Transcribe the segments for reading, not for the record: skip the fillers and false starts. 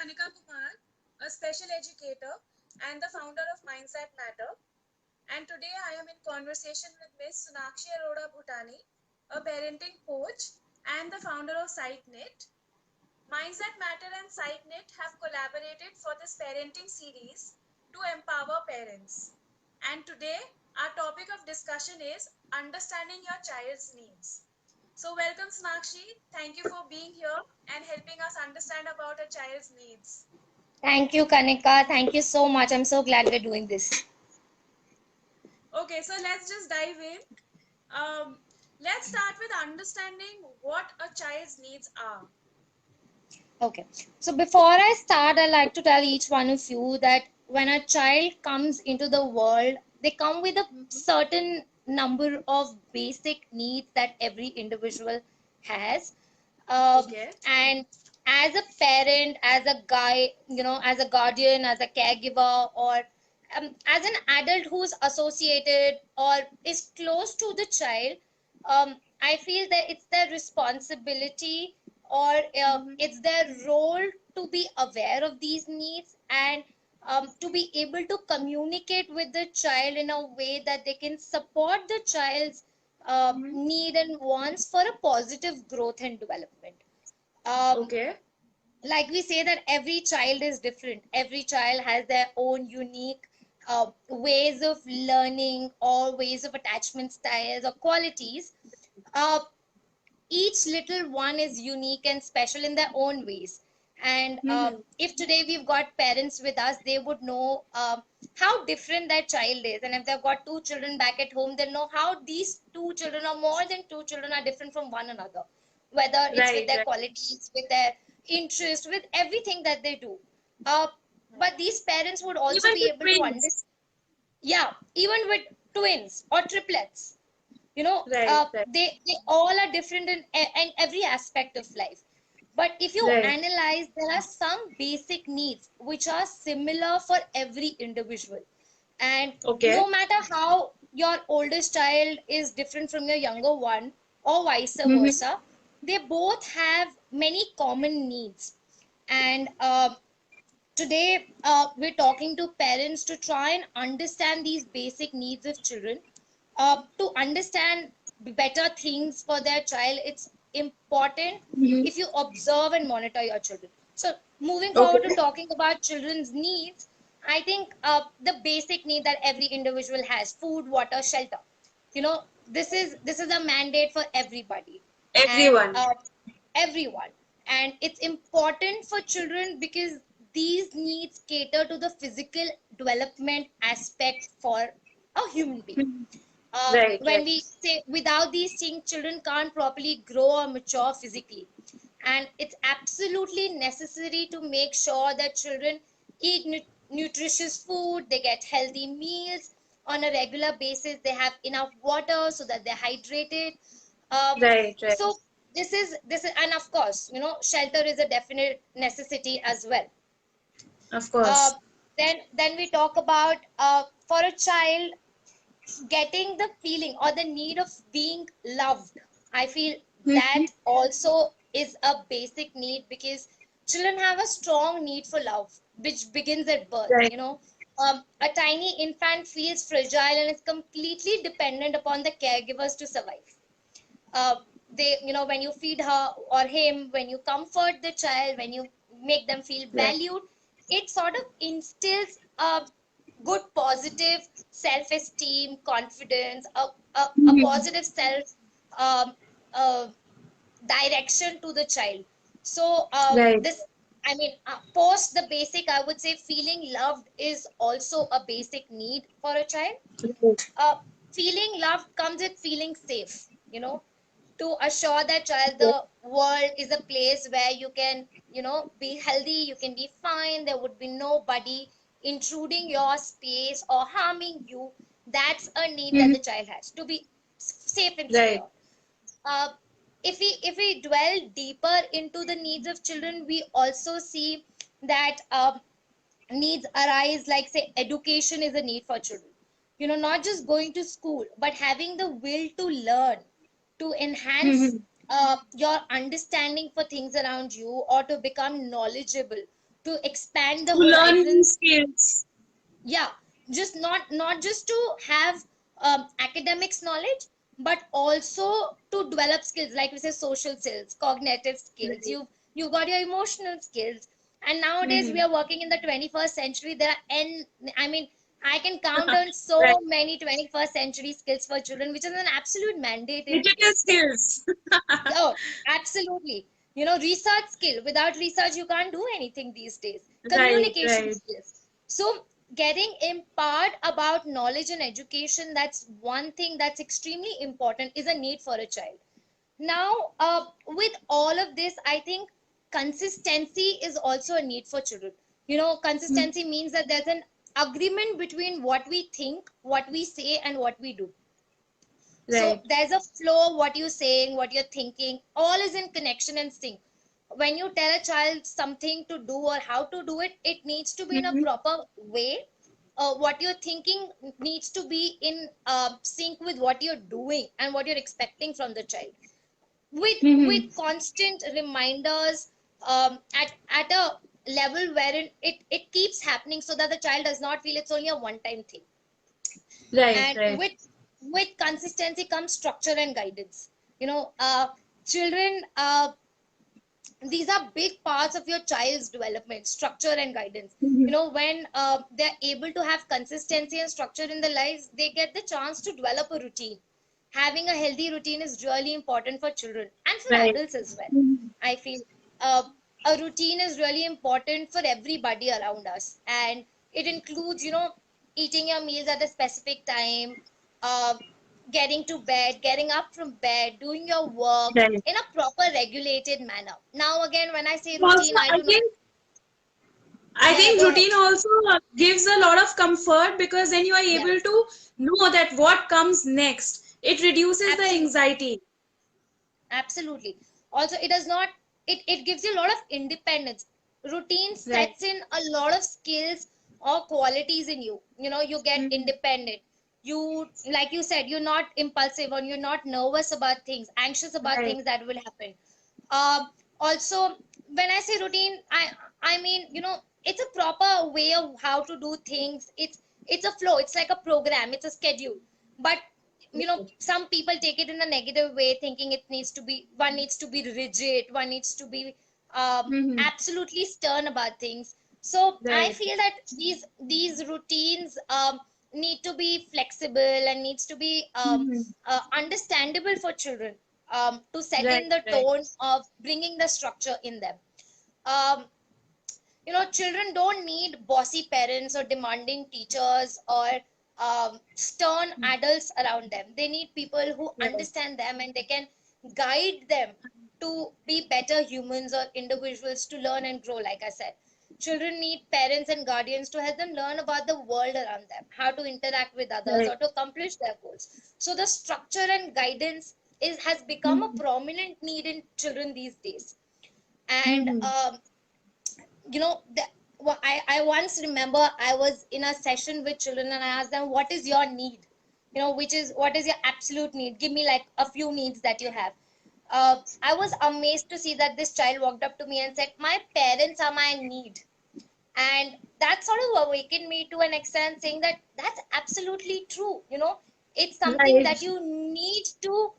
Kanika Kumar, a special educator and the founder of Mindset Matter. And today I am in conversation with Ms. Sonakshi Arora Bhutani, a parenting coach and the founder of SiteKnit. Mindset Matter and SiteKnit have collaborated for this parenting series to empower parents. And today our topic of discussion is understanding your child's needs. So welcome Sonakshi. Thank you for being here and helping us understand about a child's needs. Thank you, Kanika. Thank you so much. I'm so glad we're doing this. Okay, so let's just dive in. Let's start with understanding what a child's needs are. Okay. So before I start, I'd like to tell each one of you that when a child comes into the world, they come with a certain number of basic needs that every individual has. Okay. And as a parent, as a guy, as a guardian, as a caregiver, or as an adult who's associated or is close to the child, I feel that it's their responsibility or it's their role to be aware of these needs and to be able to communicate with the child in a way that they can support the child's need and wants for a positive growth and development. Um, Okay. like we say that every child is different. Every child has their own unique ways of learning or ways of attachment styles or qualities. Uh, each little one is unique and special in their own ways. And if today we've got parents with us, they would know how different that child is. And if they've got two children back at home, they'll know how these two children or more than two children are different from one another, whether it's with Right, their right. qualities, with their interest, with everything that they do. Uh, but these parents would also Even be with able to understand, twins. yeah, even with twins or triplets, Right, right, they all are different in every aspect of life. But if you right. analyze, there are some basic needs which are similar for every individual. And Okay. no matter how your oldest child is different from your younger one or vice versa, they both have many common needs. And today we're talking to parents to try and understand these basic needs of children, to understand better things for their child. It's important if you observe and monitor your children. So moving forward to Okay. talking about children's needs, I think the basic need that every individual has: food, water, shelter. This is a mandate for everybody. And Everyone. everyone. And it's important for children because these needs cater to the physical development aspect for a human being. Right, When right. we say without these things, children can't properly grow or mature physically. And it's absolutely necessary to make sure that children eat nutritious food, they get healthy meals on a regular basis, they have enough water so that they're hydrated. Right, right. So this is, and of course, shelter is a definite necessity as well. Of Uh, course. then we talk about for a child getting the feeling or the need of being loved. I feel that also is a basic need because children have a strong need for love, which begins at birth. Right. A tiny infant feels fragile and is completely dependent upon the caregivers to survive. uh, when you feed her or him, when you comfort the child, when you make them feel Right. valued, it sort of instills a good positive self-esteem, confidence, a positive self um, uh, direction to the child. So Right. this, I mean, post the basic, I would say feeling loved is also a basic need for a child. uh, Feeling loved comes with feeling safe, to assure that child the world is a place where you can, be healthy, you can be fine, there would be nobody intruding your space or harming you. That's a need that the child has, to be safe and Right. secure. uh, if we dwell deeper into the needs of children, we also see that needs arise, like say education is a need for children. Not just going to school, but having the will to learn, to enhance your understanding for things around you, or to become knowledgeable to expand the To learn new horizons. skills. Yeah, just not just to have academics knowledge, but also to develop skills like we say, social skills, cognitive skills. Right. You've got your emotional skills. And nowadays we Mm-hmm. are working in the 21st century. There are I mean, I can count on so Right. many 21st century skills for children, which is an absolute mandate in Digital today's time. skills. Oh, absolutely. Research skill. Without research, you can't do anything these days. Right, Communication right. skills. So, getting empowered about knowledge and education, that's one thing that's extremely important, is a need for a child. Now, with all of this, I think consistency is also a need for children. Mhm. Consistency means that there's an agreement between what we think, what we say, and what we do. So Right. there's a flow, what you're saying, what you're thinking, all is in connection and sync. When you tell a child something to do or how to do it, it needs to be in a Mm-hmm. proper way. What you're thinking needs to be in sync with what you're doing and what you're expecting from the child. With Mm-hmm. constant reminders, at a level wherein it keeps happening, so that the child does not feel it's only a one time thing. Right, And right. with consistency comes structure and guidance. Children, these are big parts of your child's development, structure and guidance. Mm-hmm. When they're able to have consistency and structure in their lives, they get the chance to develop a routine. Having a healthy routine is really important for children and for Right. adults as well. Mhm. I feel uh, a routine is really important for everybody around us, and it includes, eating your meals at a specific time, uh, getting to bed, getting up from bed, doing your work Right. in a proper regulated manner. Now again, when I say Also, routine, I do not. I Yeah, yeah, think go ahead. routine also gives a lot of comfort because then you are Yeah, able to know that what comes next. It reduces the absolutely. anxiety. Absolutely. Also, it does not, it gives you a lot of independence. Routine Right. sets in a lot of skills or qualities in you. You get Mhm. independent. Like you said, you're not impulsive, or you're not nervous about things, anxious about Right. things that will happen. Also, when I say routine, I mean, it's a proper way of how to do things. It's a flow. It's like a program. It's a schedule. But some people take it in a negative way, thinking one needs to be rigid, one needs to be Mm-hmm. absolutely stern about things. So I Right. feel that these routines need to be flexible and needs to be Mm-hmm. understandable for children, to set Right. in the Right. tone of bringing the structure in them. um, Children don't need bossy parents or demanding teachers or stern adults around them. They need people who Right. understand them and they can guide them to be better humans or individuals, to learn and grow. Like I said, children need parents and guardians to help them learn about the world around them, how to interact with others, Right. or to accomplish their goals. So the structure and guidance has become a Mm-hmm. prominent need in children these days. And Mm-hmm. you know the, I once remember I was in a session with children and I asked them, what is your need? What is your absolute need? Give me like a few needs that you have. I was amazed to see that this child walked up to me and said, my parents are my need. And that sort of awakened me to an extent, saying that that's absolutely true. It's something Right. that you need to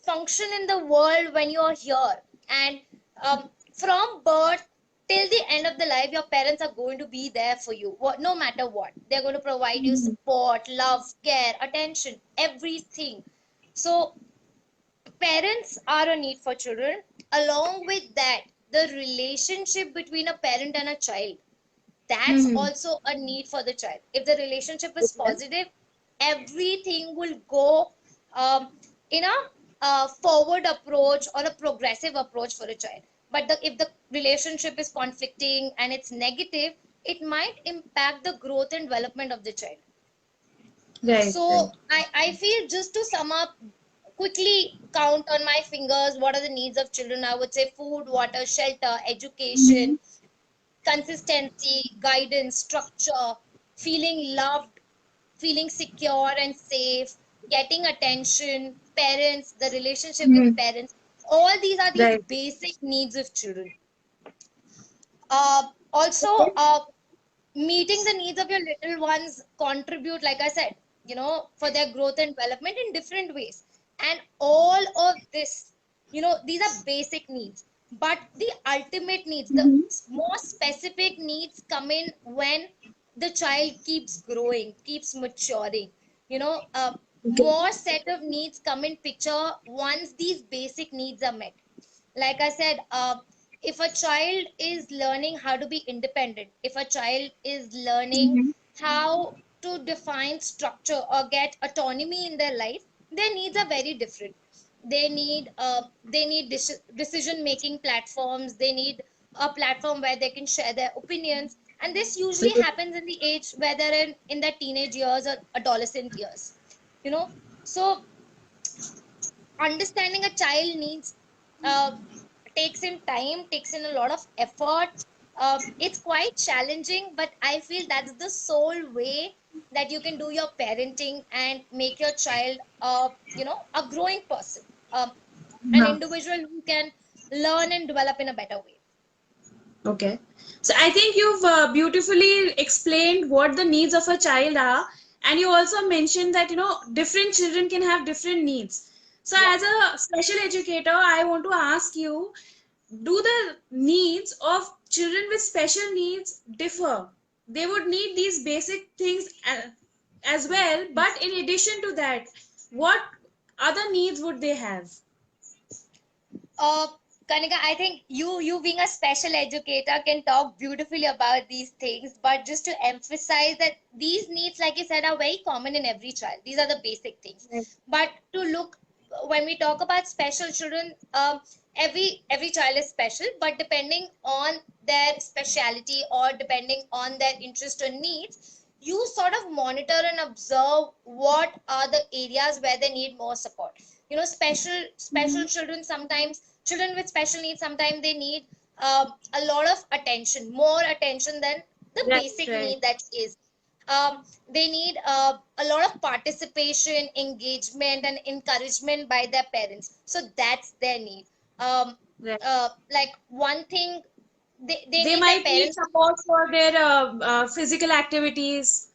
function in the world when you're here. And from birth till the end of the life, your parents are going to be there for you, no matter what. They're going to provide you Mm-hmm. support, love, care, attention, everything. So parents are a need for children. Along with that, the relationship between a parent and a child, that's Mm-hmm. also a need for the child. If the relationship is positive, everything will go in a forward approach or a progressive approach for a child. But if the relationship is conflicting and it's negative, it might impact the growth and development of the child. Right. Right. So I feel, just to sum up, quickly count on my fingers what are the needs of children. I would say food, water, shelter, Mm-hmm. education, consistency, guidance, structure, feeling loved, feeling secure and safe, getting attention, parents, the relationship with Mm-hmm. parents. All these are these Right. basic needs of children. Uh, Also, Okay. meeting the needs of your little ones contribute, like I said, for their growth and development in different ways. And all of this, these are basic needs. But the ultimate needs, the Mhm. more specific needs come in when the child keeps growing, keeps maturing. Okay. More set of needs come in picture once these basic needs are met. Like I said, if a child is learning how to be independent, if a child is learning Mhm. how to define structure or get autonomy in their life, their needs are very different. They need decision making platforms. They need a platform where they can share their opinions, and this usually Right. happens in the age where they're in their teenage years or adolescent years. you know so understanding a child needs uh, takes in time, takes in a lot of effort. It's quite challenging, but I feel that's the sole way that you can do your parenting and make your child, a growing person, an Uh-huh. individual who can learn and develop in a better way. Okay. So I think you've beautifully explained what the needs of a child are, and you also mentioned that different children can have different needs. So Yeah. as a special educator, I want to ask you, do the needs of children with special needs differ? They would need these basic things as well, but in addition to that, what other needs would they have? Uh, Kanika, I think you being a special educator can talk beautifully about these things, but just to emphasize that these needs, like you said, are very common in every child. These are the basic things. Right. But to look when we talk about special children, every child is special, but depending on their speciality or depending on their interest or needs, you sort of monitor and observe what are the areas where they need more support. Special Mhm. children, sometimes children with special needs, sometimes they need a lot of attention, more attention than the Right, basic right. need that is. They need a lot of participation, engagement, and encouragement by their parents. So that's their need. um, Right. like one thing, they They need their might need parents to. support for their physical activities.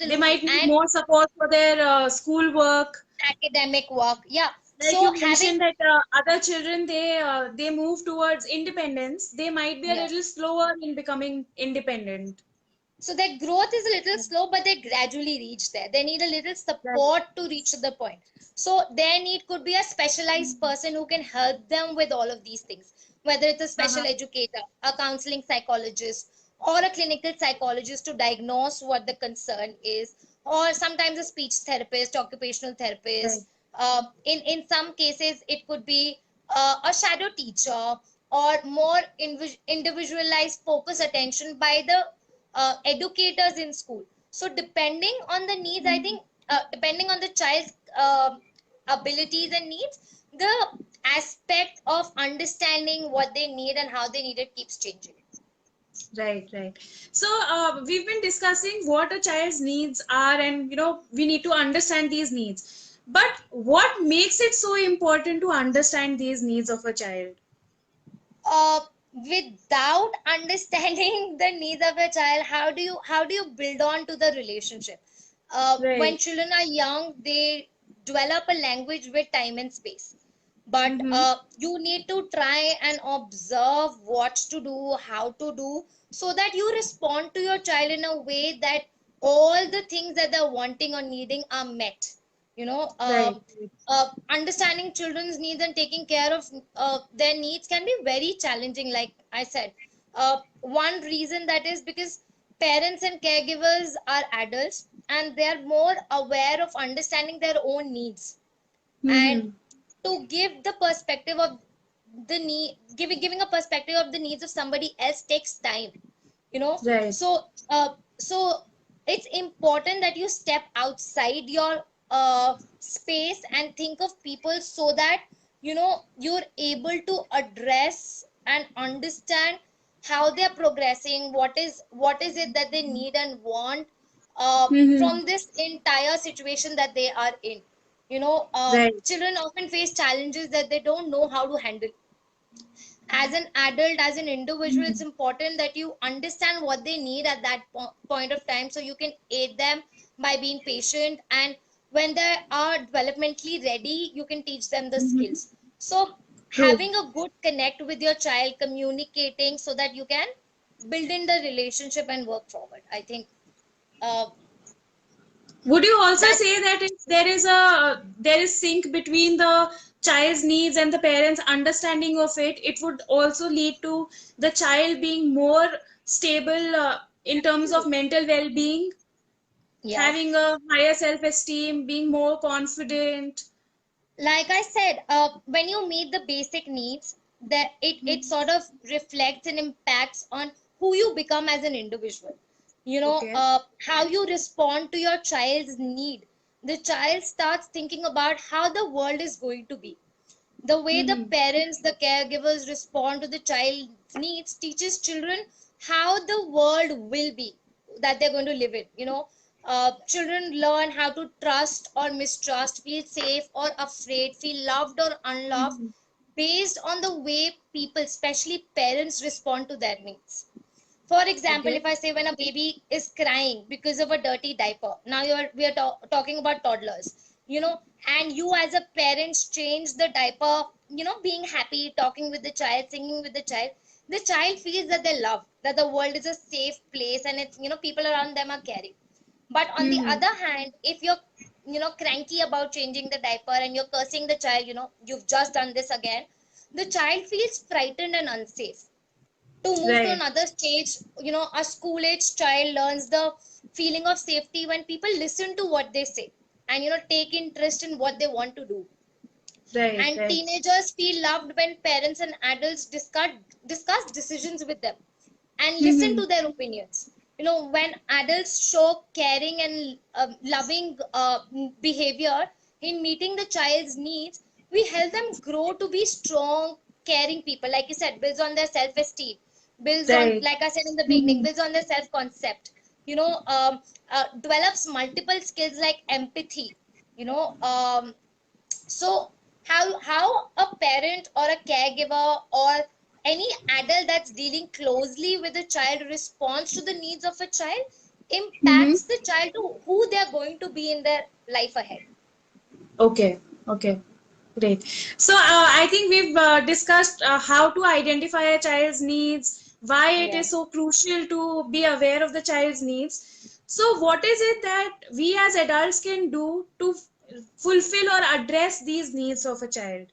They Absolutely. might need And more support for their school work. academic work, yeah. Like So you having. mentioned that other children, they move towards independence. They might be a Yeah. little slower in becoming independent. So their growth is a little slow, but they gradually reach there. They need a little Right. support to reach the point. So their need could be a specialized person who can help them with all of these things, whether it's a Uh-huh. special educator, a counseling psychologist, or a clinical psychologist to diagnose what the concern is, or sometimes a speech therapist, occupational Right. therapist. In some cases, it could be a shadow teacher, or more individualized focus attention by the educators in school. So depending on the needs, I think, depending on the child's abilities and needs, the aspect of understanding what they need and how they need it keeps changing. Right, right. So we've been discussing what a child's needs are, and we need to understand these needs. But what makes it so important to understand these needs of a child? Without understanding the needs of a child, how do you build on to the relationship? When Right. children are young, they develop a language with time and space, but Mm-hmm. you need to try and observe what to do, how to do, so that you respond to your child in a way that all the things that they're wanting or needing are met. you know Right. um, Understanding children's needs and taking care of their needs can be very challenging, like I said. One reason that is because parents and caregivers are adults and they are more aware of understanding their own needs, and Mm-hmm. to give the perspective of the need, giving a perspective of the needs of somebody else takes time. you know Right. so so it's important that you step outside your space and think of people, so that you're able to address and understand how they're progressing, what is it that they need and want Mm-hmm. from this entire situation that they are in. Right. Children often face challenges that they don't know how to handle. as an adult, as an individual, it's important that you understand what they need at that point of time, so you can aid them by being patient, and when they are developmentally ready, you can teach them the Mhm. skills. So True. having a good connect with your child, communicating so that you can build in the relationship and work forward, I think uh, Would you also that's say that if there is sync between the child's needs and the parents' understanding of it, it would also lead to the child being more stable in terms of mental well-being, yeah. having a higher self-esteem, being more confident. Like I said, when you meet the basic needs, that it Mhm. sort of reflects and impacts on who you become as an individual. Okay. How you respond to your child's need. The child starts thinking about how the world is going to be. The way the Mhm. parents, the caregivers respond to the child's needs teaches children how the world will be that they're going to live in. Children learn how to trust or mistrust, feel safe or afraid, feel loved or unloved Mhm. based on the way people, especially parents, respond to their needs. For example, Okay. if I say when a baby is crying because of a dirty diaper, now we are talking about toddlers, and you as a parent change the diaper, being happy, talking with the child, singing with the child feels that they're loved, that the world is a safe place, and it's, people around them are caring. But on the Mhm. other hand, if you're, cranky about changing the diaper and you're cursing the child, you've just done this again, the child feels frightened and unsafe. To move to Right. another stage, a school age child learns the feeling of safety when people listen to what they say and, take interest in what they want to do. Right. And Right. teenagers feel loved when parents and adults discuss decisions with them and listen Mhm. to their opinions. When adults show caring and loving behavior in meeting the child's needs, we help them grow to be strong, caring people. Like you said, builds on their self-esteem, builds on, Right. like I said in the beginning, Mhm. builds on their self-concept. Develops multiple skills like empathy. You know, so how a parent or a caregiver or any adult that's dealing closely with a child responds to the needs of a child Mhm. impacts the child to who they're going to be in their life ahead. Okay. Okay. Great. So I think we've discussed how to identify a child's needs, why it Yeah. is so crucial to be aware of the child's needs. So, what is it that we as adults can do to fulfill or address these needs of a child?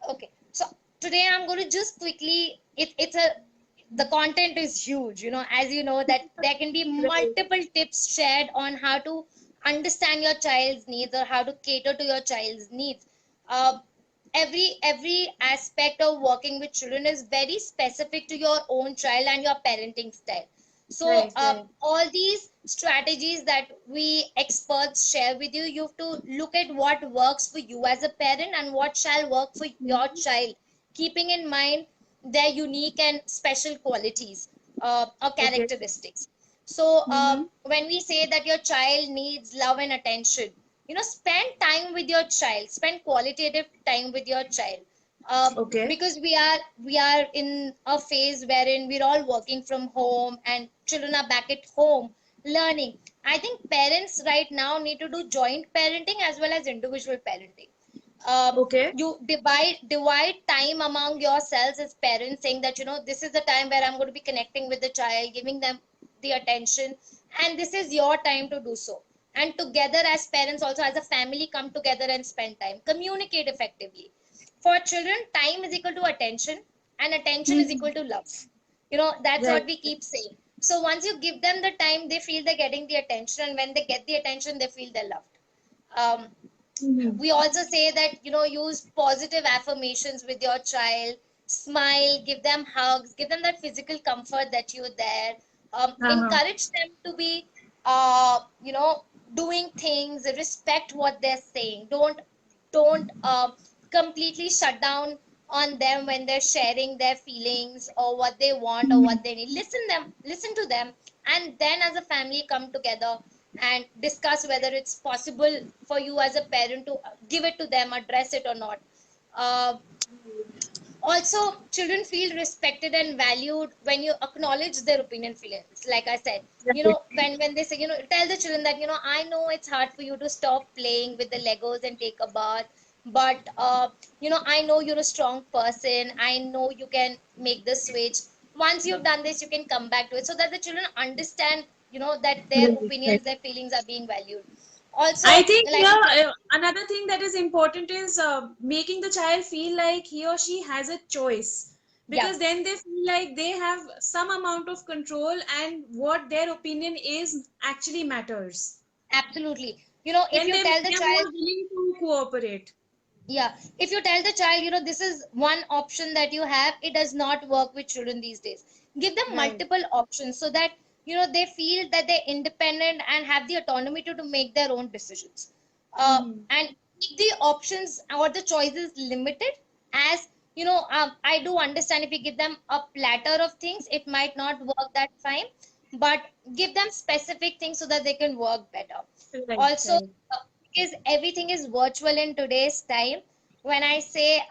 Okay. So today I'm going to just quickly, the content is huge, as you know that there can be Right. multiple tips shared on how to understand your child's needs or how to cater to your child's needs. Uh, every aspect of working with children is very specific to your own child and your parenting style. So Right. Right. all these strategies that we experts share with you, you have to look at what works for you as a parent and what shall work for your Mhm. child, keeping in mind their unique and special qualities or Okay. characteristics. So Mm-hmm. when we say that your child needs love and attention, spend time with your child, spend qualitative time with your child. Okay. Because we are in a phase wherein we're all working from home and children are back at home learning. I think parents right now need to do joint parenting as well as individual parenting. Okay. You divide time among yourselves as parents, saying that, this is the time where I'm going to be connecting with the child, giving them the attention, and this is your time to do so. And together as parents, also as a family, come together and spend time, communicate effectively. For children, time is equal to attention and attention is Mhm. equal to love. That's what Right. we keep saying. So once you give them the time, they feel they're getting the attention, and when they get the attention, they feel they're loved. um, Mhm. we also say that, use positive affirmations with your child, smile, give them hugs, give them that physical comfort that you're there. Uh-huh. Encourage them to be doing things, respect what they're saying. Don't completely shut down on them when they're sharing their feelings or what they want or Mhm. what they need. Listen to them, and then as a family come together and discuss whether it's possible for you as a parent to give it to them, address it or not. uh, Also, children feel respected and valued when you acknowledge their opinion feelings. Like I said, Right. when they say, tell the children that, I know it's hard for you to stop playing with the Legos and take a bath, but I know you're a strong person, I know you can make the switch. Once you've done this, you can come back to it, so that the children understand, that their Right, opinions, right. their feelings are being valued. Also, I think like we talked. another thing that is important is making the child feel like he or she has a choice, Yeah, because then they feel like they have some amount of control and what their opinion is actually matters. absolutely. If Then you tell the they're child. more willing to cooperate. Yeah, if you tell the child, this is one option that you have, it does not work with children these days. Give them Right. multiple options so that, they feel that they're independent and have the autonomy to make their own decisions. Mm-hmm. And keep the options or the choices limited, as, I do understand if you give them a platter of things, it might not work that fine, but give them specific things so that they can work better. Right, Also, right. because everything is virtual in today's time, when I say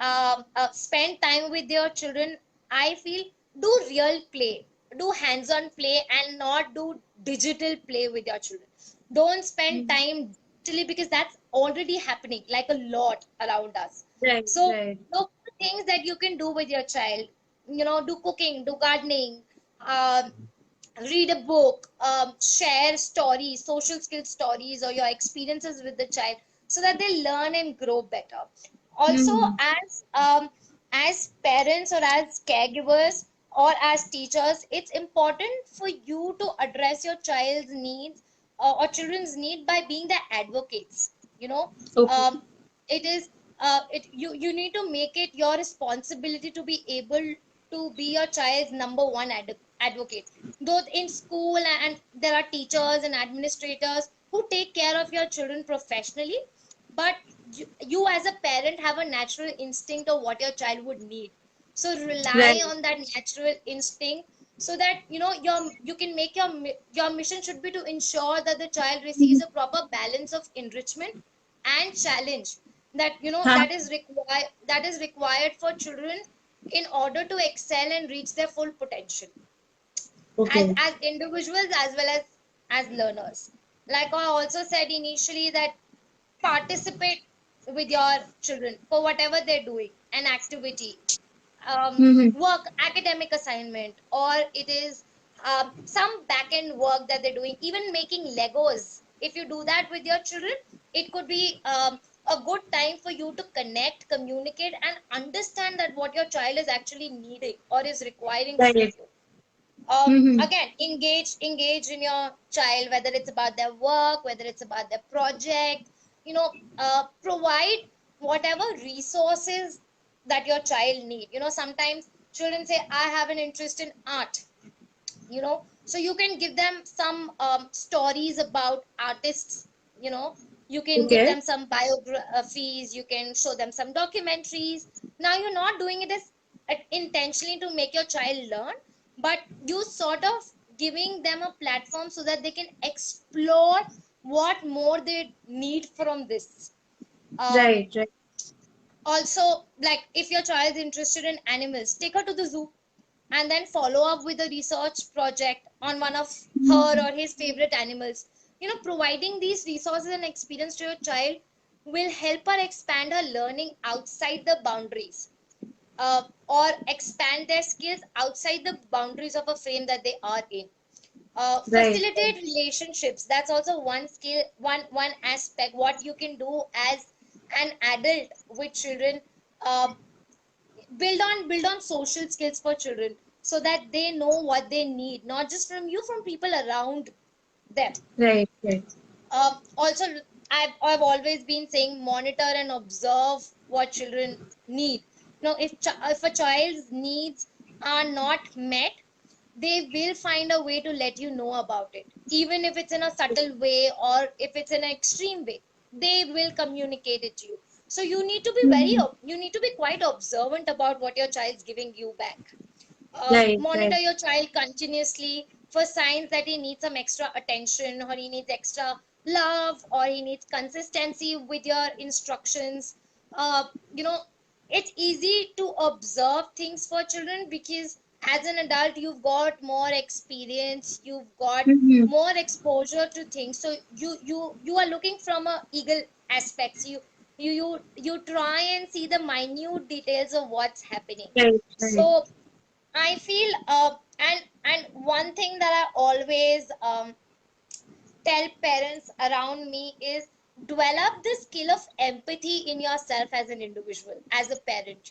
spend time with your children, I feel do real play, do hands-on play, and not do digital play with your children. Don't spend Mhm. time digitally, because that's already happening like a lot around us. Right, So right. look for things that you can do with your child. Do cooking, do gardening, um, read a book, share stories, social skills stories, or your experiences with the child, so that they learn and grow better. Also, Mm-hmm. as parents or as caregivers or as teachers, it's important for you to address your child's needs, or children's need, by being their advocates. You know, Okay. um, it is it you need to make it your responsibility to be able to be your child's number one advocate. Though in school, and there are teachers and administrators who take care of your children professionally, but you as a parent have a natural instinct of what your child would need. So rely Right. on that natural instinct, so that you can make your mission should be to ensure that the child receives a proper balance of enrichment and challenge, that Huh. that is required for children in order to excel and reach their full potential, Okay. as individuals as well as learners. Like I also said initially, that participate with your children for whatever they're doing, an activity, Mm-hmm. work, academic assignment, or it is some back end work that they're doing, even making Legos. If you do that with your children, it could be a good time for you to connect, communicate, and understand that what your child is actually needing or is requiring from Right. you. Mm-hmm. Again, engage in your child, whether it's about their work, whether it's about their project. Provide whatever resources that your child need. Sometimes children say, I have an interest in art, so you can give them some stories about artists. you know you can give Okay. them some biographies, you can show them some documentaries. Now you're not doing it as intentionally to make your child learn, but you sort of giving them a platform so that they can explore what more they need from this. um, Right, right. Also, like if your child is interested in animals, take her to the zoo and then follow up with a research project on one of her or his favorite animals. Providing these resources and experience to your child will help her expand her learning outside the boundaries, or expand their skills outside the boundaries of a frame that they are in. Right, Facilitate relationships. That's also one skill, one aspect what you can do as an adult with children. Build on social skills for children, so that they know what they need, not just from you, from people around them. right, right. Also, I've always been saying, monitor and observe what children need. If a child's needs are not met, they will find a way to let you know about it, even if it's in a subtle way or if it's in an extreme way. They will communicate it to you. So Mhm. you need to be quite observant about what your child's giving you back. Right, Monitor right. your child continuously for signs that he needs some extra attention, or he needs extra love, or he needs consistency with your instructions. uh, you know it's easy to observe things for children, because as an adult you've got more experience, you've got Mhm. more exposure to things, so you are looking from a eagle aspects. You try and see the minute details of what's happening. Right, right. So I feel and one thing that I always tell parents around me is develop the skill of empathy in yourself as an individual, as a parent.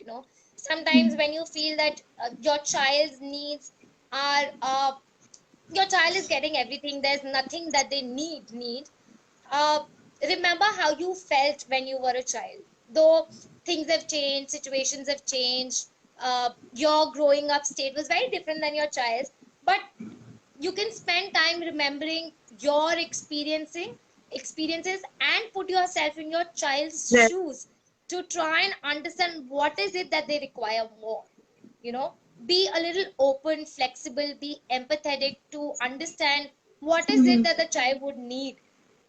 Sometimes when you feel that your child's needs are your child is getting everything, there's nothing that they need. uh, Remember how you felt when you were a child. Though things have changed, situations have changed, your growing up state was very different than your child's, but you can spend time remembering your experiences and put yourself in your child's Right. shoes to try and understand what is it that they require more. you know be a little open, flexible, be empathetic to understand what is it Mhm. that the child would need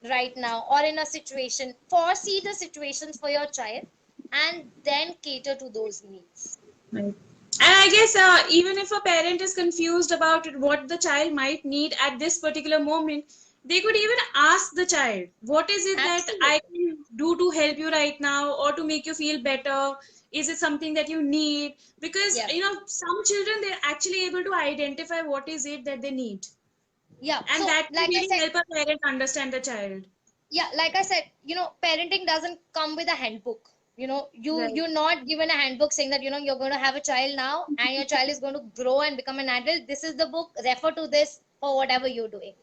right now, or in a situation, foresee the situations for your child and then cater to those needs. Right. And I guess even if a parent is confused about what the child might need at this particular moment, they could even ask the child, what is it that I Absolutely. can do to help you right now or to make you feel better? Is it something that you need? Because, Yeah. some children, they're actually able to identify what is it that they need. Yeah, And so that can like I really said, help a parent understand the child. yeah, like I said, parenting doesn't come with a handbook. Right. You're not given a handbook saying that you're going to have a child now and your child is going to grow and become an adult. This is the book, refer to this for whatever you're doing.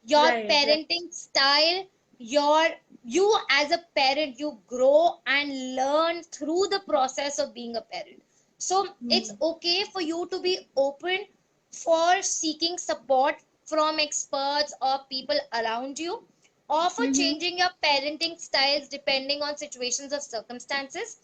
Your Right, right. parenting style, your you as a parent, you grow and learn through the process of being a parent. So it's Hmm. okay for you to be open for seeking support from experts or people around you, or for Mm-hmm. changing your parenting styles depending on situations or circumstances.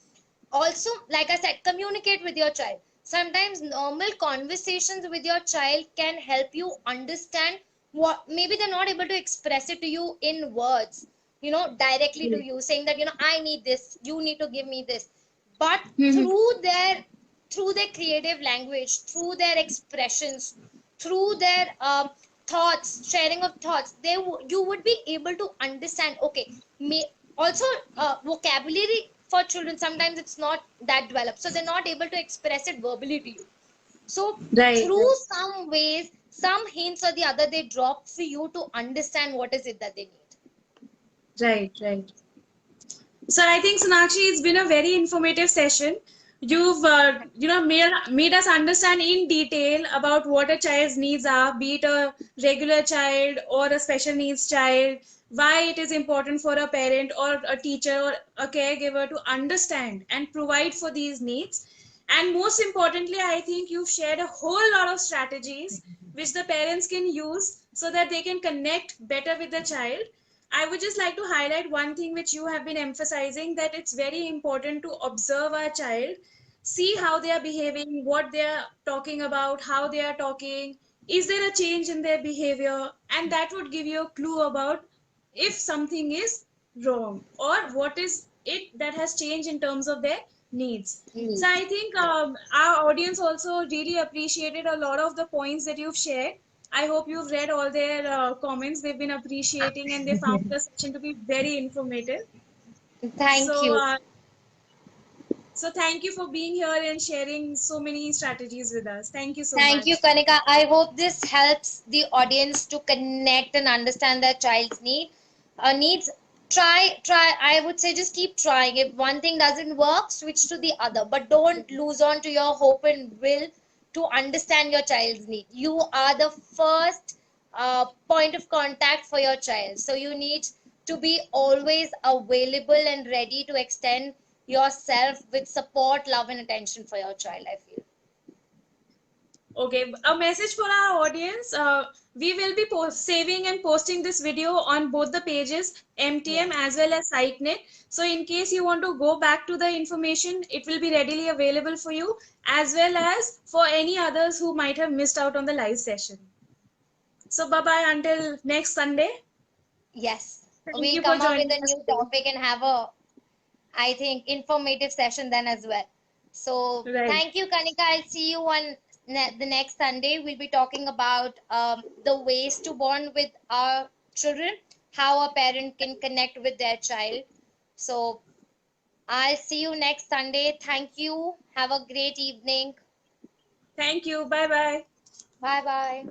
Also, like I said, communicate with your child. Sometimes normal conversations with your child can help you understand what maybe they're not able to express it to you in words, directly to you, saying that I need this, you need to give me this. But Mm-hmm. through their creative language, through their expressions, through their thoughts, sharing of thoughts, you would be able to understand. Okay, also vocabulary for children, sometimes it's not that developed, so they're not able to express it verbally to you. So Right, through right, some ways, some hints or the other, they drop for you to understand what is it that they need. right, right. So I think Sonakshi, it's been a very informative session. You've made us understand in detail about what a child's needs are, be it a regular child or a special needs child, why it is important for a parent or a teacher or a caregiver to understand and provide for these needs. And most importantly, I think you've shared a whole lot of strategies which the parents can use so that they can connect better with the child. I would just like to highlight one thing which you have been emphasizing, that it's very important to observe our child, see how they are behaving, what they are talking about, how they are talking, is there a change in their behavior, and that would give you a clue about if something is wrong or what is it that has changed in terms of their needs. So I Neat. think Yeah. our audience also really appreciated a lot of the points that you've shared. I hope you've read all their comments. They've been appreciating and they found the session to be very informative. Thank So, you. so thank you for being here and sharing so many strategies with us. Thank you so Thank you, much. Kanika. I hope this helps the audience to connect and understand their child's needs. Try. I would say just keep trying. If one thing doesn't work, switch to the other. But don't lose on to your hope and will to understand your child's need. You are the first point of contact for your child. So you need to be always available and ready to extend yourself with support, love, and attention for your child, I feel. Okay, a message for our audience. We will be saving and posting this video on both the pages, Yeah. MTM as well as SiteNet. So in case you want to go back to the information, it will be readily available for you, as well as for any others who might have missed out on the live session. So bye bye until next Sunday. Yes, Thank we'll you for come up with joining a us new today. topic and have a, I think, informative session then as well. So Right. thank you, Kanika. I'll see you on the next Sunday. We'll be talking about the ways to bond with our children, how a parent can connect with their child. So I'll see you next Sunday. Thank you. Have a great evening. Thank you. Bye bye. Bye bye.